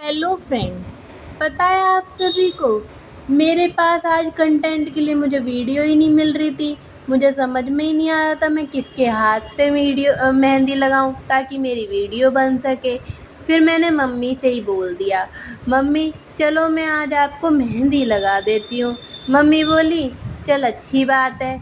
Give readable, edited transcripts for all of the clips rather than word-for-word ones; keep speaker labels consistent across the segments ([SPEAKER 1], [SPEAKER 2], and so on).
[SPEAKER 1] Hello friends, पता है आप सभी को मेरे पास आज कंटेंट के लिए मुझे वीडियो ही नहीं मिल रही थी। मुझे समझ में ही नहीं आ रहा था मैं किसके हाथ पे मेहंदी लगाऊं ताकि मेरी वीडियो बन सके। फिर मैंने मम्मी से ही बोल दिया, मम्मी चलो मैं आज आपको मेहंदी लगा देती हूँ। मम्मी बोली चल अच्छी बात है,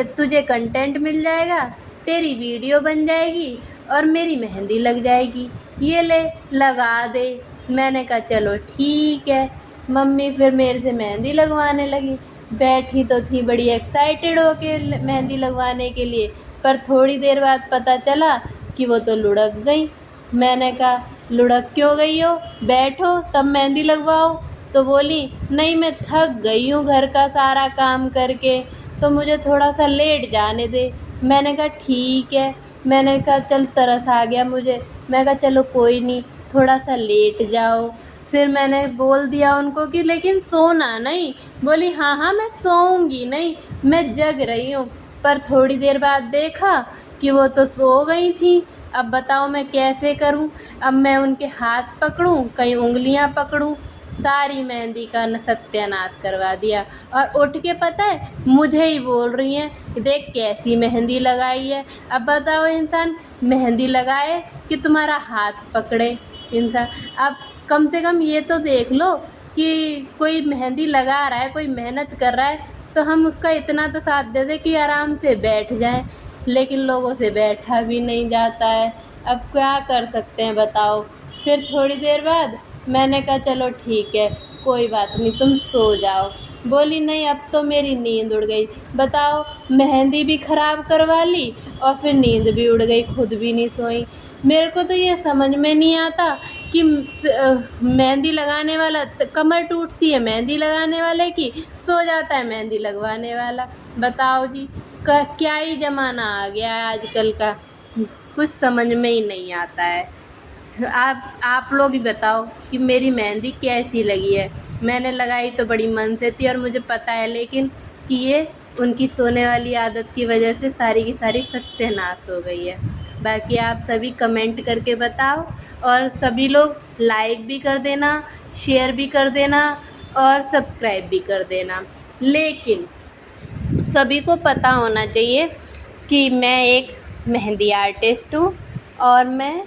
[SPEAKER 1] तुझे कंटेंट मिल जाएगा, तेरी वीडियो बन जाएगी और मेरी मेहंदी लग जाएगी, ये ले लगा दे। मैंने कहा चलो ठीक है। मम्मी फिर मेरे से मेहंदी लगवाने लगी। बैठी तो थी बड़ी एक्साइटेड होके मेहंदी लगवाने के लिए, पर थोड़ी देर बाद पता चला कि वो तो लुढ़क गई। मैंने कहा लुढ़क क्यों गई हो, बैठो तब मेहंदी लगवाओ। तो बोली नहीं मैं थक गई हूँ घर का सारा काम करके, तो मुझे थोड़ा सा लेट जाने दे। मैंने कहा ठीक है। मैंने कहा चल तरस आ गया मुझे, मैं कहा चलो कोई नहीं थोड़ा सा लेट जाओ। फिर मैंने बोल दिया उनको कि लेकिन सोना नहीं। बोली हाँ हाँ मैं सोऊंगी नहीं, मैं जग रही हूँ। पर थोड़ी देर बाद देखा कि वो तो सो गई थी। अब बताओ मैं कैसे करूँ। अब मैं उनके हाथ पकड़ूँ कहीं उंगलियाँ पकड़ूँ, सारी मेहंदी का सत्यानाश करवा दिया। और उठ के पता है मुझे ही बोल रही हैं देख कैसी मेहंदी लगाई है। अब बताओ इंसान मेहंदी लगाए कि तुम्हारा हाथ पकड़े इंसान। अब कम से कम ये तो देख लो कि कोई मेहंदी लगा रहा है, कोई मेहनत कर रहा है, तो हम उसका इतना तो साथ दे दें कि आराम से बैठ जाएं। लेकिन लोगों से बैठा भी नहीं जाता है। अब क्या कर सकते हैं बताओ। फिर थोड़ी देर बाद मैंने कहा चलो ठीक है कोई बात नहीं तुम सो जाओ। बोली नहीं अब तो मेरी नींद उड़ गई। बताओ मेहंदी भी ख़राब करवा ली और फिर नींद भी उड़ गई, खुद भी नहीं सोई। मेरे को तो ये समझ में नहीं आता कि मेहंदी लगाने वाला कमर टूटती है मेहंदी लगाने वाले की, सो जाता है मेहंदी लगवाने वाला। बताओ जी क्या ही ज़माना आ गया है आजकल का, कुछ समझ में ही नहीं आता है। आप लोग ही बताओ कि मेरी मेहंदी कैसी लगी है। मैंने लगाई तो बड़ी मन से थी और मुझे पता है, लेकिन कि ये उनकी सोने वाली आदत की वजह से सारी की सारी सत्यानाश हो गई है। बाकी आप सभी कमेंट करके बताओ और सभी लोग लाइक भी कर देना, शेयर भी कर देना और सब्सक्राइब भी कर देना। लेकिन सभी को पता होना चाहिए कि मैं एक मेहंदी आर्टिस्ट हूँ और मैं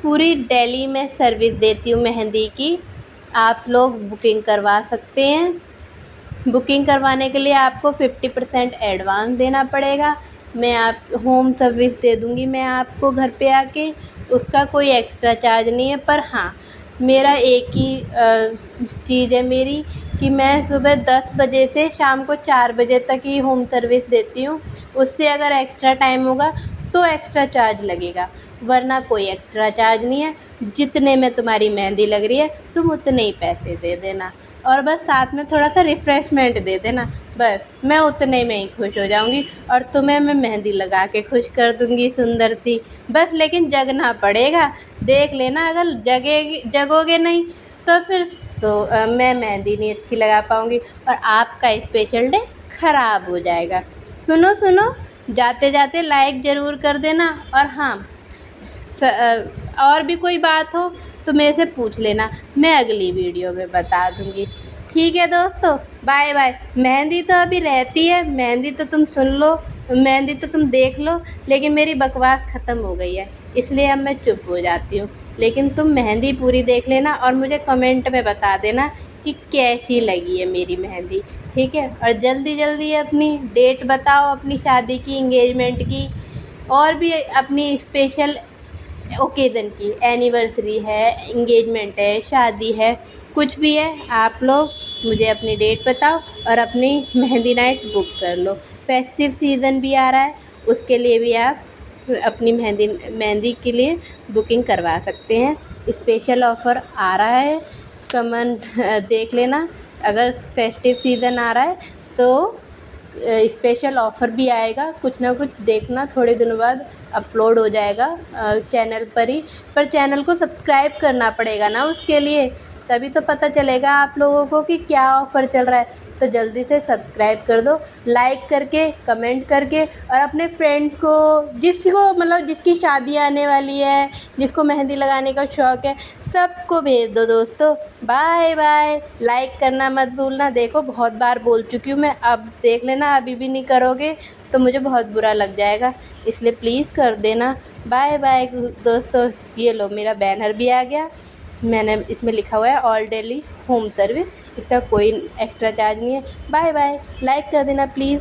[SPEAKER 1] पूरी दिल्ली में सर्विस देती हूँ मेहंदी की। आप लोग बुकिंग करवा सकते हैं। बुकिंग करवाने के लिए आपको 50% एडवांस देना पड़ेगा। मैं आप होम सर्विस दे दूँगी मैं आपको घर पे आके, उसका कोई एक्स्ट्रा चार्ज नहीं है। पर हाँ मेरा एक ही चीज़ है मेरी कि मैं सुबह 10 बजे से शाम को 4 बजे तक ही होम सर्विस देती हूँ। उससे अगर एक्स्ट्रा टाइम होगा तो एक्स्ट्रा चार्ज लगेगा, वरना कोई एक्स्ट्रा चार्ज नहीं है। जितने में तुम्हारी मेहंदी लग रही है तुम उतने ही पैसे दे देना और बस साथ में थोड़ा सा रिफ़्रेशमेंट दे देना, बस मैं उतने में ही खुश हो जाऊँगी और तुम्हें मैं मेहंदी लगा के खुश कर दूँगी सुंदर सी। बस लेकिन जगना पड़ेगा, देख लेना अगर जगोगे नहीं तो फिर मैं मेहंदी नहीं अच्छी लगा पाऊँगी और आपका स्पेशल डे ख़राब हो जाएगा। सुनो सुनो, जाते जाते लाइक ज़रूर कर देना। और हाँ और भी कोई बात हो तो मेरे से पूछ लेना, मैं अगली वीडियो में बता दूँगी। ठीक है दोस्तों, बाय बाय। मेहंदी तो अभी रहती है, मेहंदी तो तुम सुन लो, मेहंदी तो तुम देख लो, लेकिन मेरी बकवास ख़त्म हो गई है इसलिए अब मैं चुप हो जाती हूँ। लेकिन तुम मेहंदी पूरी देख लेना और मुझे कमेंट में बता देना कि कैसी लगी है मेरी मेहंदी, ठीक है। और जल्दी जल्दी अपनी डेट बताओ, अपनी शादी की, एंगेजमेंट की और भी अपनी स्पेशल ओकेज़न की, एनिवर्सरी है, एंगेजमेंट है, शादी है, कुछ भी है, आप लोग मुझे अपनी डेट बताओ और अपनी मेहंदी नाइट बुक कर लो। फेस्टिव सीज़न भी आ रहा है, उसके लिए भी आप अपनी मेहंदी के लिए बुकिंग करवा सकते हैं। स्पेशल ऑफ़र आ रहा है, कमेंट देख लेना। अगर फेस्टिव सीज़न आ रहा है तो स्पेशल ऑफ़र भी आएगा, कुछ ना कुछ देखना, थोड़े दिनों बाद अपलोड हो जाएगा चैनल पर ही। पर चैनल को सब्सक्राइब करना पड़ेगा ना उसके लिए, तभी तो पता चलेगा आप लोगों को कि क्या ऑफ़र चल रहा है। तो जल्दी से सब्सक्राइब कर दो, लाइक करके, कमेंट करके, और अपने फ्रेंड्स को, जिसको मतलब जिसकी शादी आने वाली है, जिसको मेहंदी लगाने का शौक़ है, सबको भेज दो दोस्तों। Bye bye. लाइक करना मत भूलना। देखो बहुत बार बोल चुकी हूँ मैं, अब देख लेना, अभी भी नहीं करोगे तो मुझे बहुत बुरा लग जाएगा, इसलिए प्लीज़ कर देना। बाय बाय दोस्तों। ये लो मेरा बैनर भी आ गया, मैंने इसमें लिखा हुआ है ऑल डेली होम सर्विस, इसका कोई एक्स्ट्रा चार्ज नहीं है। Bye bye. लाइक कर देना प्लीज़।